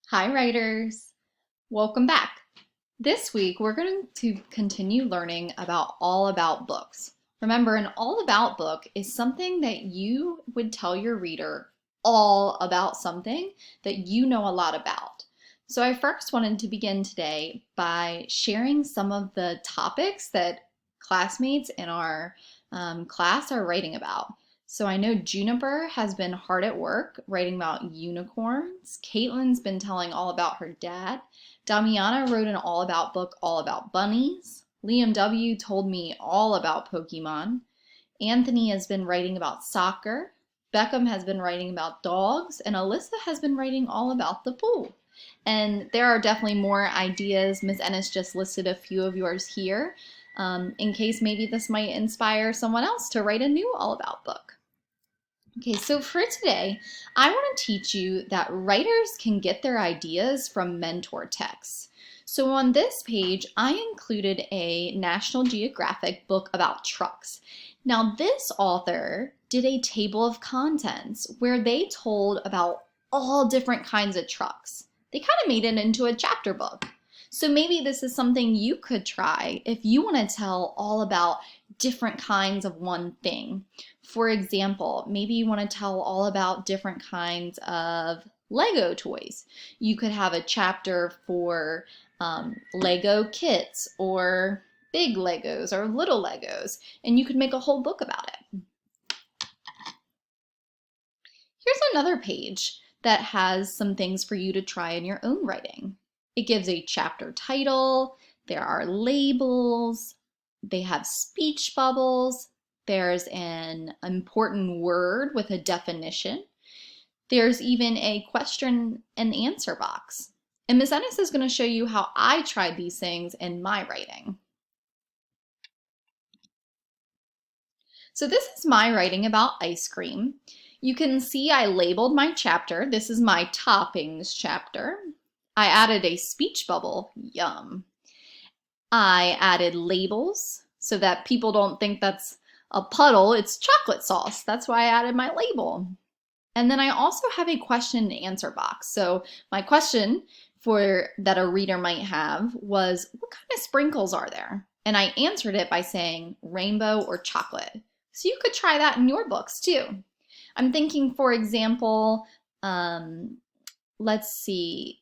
Hi, writers. Welcome back. This week, we're going to continue learning about all about books. Remember, an all about book is something that you would tell your reader all about something that you know a lot about. So I first wanted to begin today by sharing some of the topics that classmates in our class are writing about. So I know Juniper has been hard at work writing about unicorns. Caitlin's been telling all about her dad. Damiana wrote an all about book all about bunnies. Liam W. told me all about Pokemon. Anthony has been writing about soccer. Beckham has been writing about dogs. And Alyssa has been writing all about the pool. And there are definitely more ideas. Ms. Ennis just listed a few of yours here in case maybe this might inspire someone else to write a new all about book. Okay, so for today, I want to teach you that writers can get their ideas from mentor texts. So on this page, I included a National Geographic book about trucks. Now this author did a table of contents where they told about all different kinds of trucks. They kind of made it into a chapter book. So maybe this is something you could try if you want to tell all about different kinds of one thing. For example, maybe you want to tell all about different kinds of Lego toys. You could have a chapter for Lego kits or big Legos or little Legos, and you could make a whole book about it. Here's another page that has some things for you to try in your own writing. It gives a chapter title, there are labels, they have speech bubbles, there's an important word with a definition, there's even a question and answer box. And Ms. Ennis is going to show you how I tried these things in my writing. So this is my writing about ice cream. You can see I labeled my chapter. This is my toppings chapter. I added a speech bubble, yum. I added labels so that people don't think that's a puddle, it's chocolate sauce. That's why I added my label. And then I also have a question and answer box. So my question for that a reader might have was, what kind of sprinkles are there? And I answered it by saying rainbow or chocolate. So you could try that in your books too. I'm thinking, for example, let's see,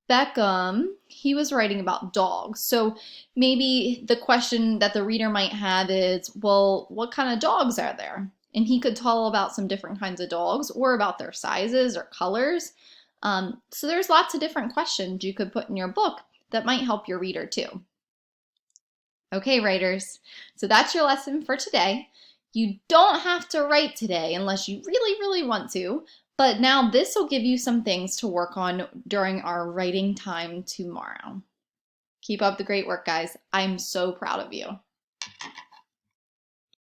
Beckham, he was writing about dogs. So maybe the question that the reader might have is, well, what kind of dogs are there? And he could tell about some different kinds of dogs or about their sizes or colors. So there's lots of different questions you could put in your book that might help your reader too. Okay, writers, so that's your lesson for today. You don't have to write today unless you really, really want to, but now this will give you some things to work on during our writing time tomorrow. Keep up the great work, guys. I'm so proud of you.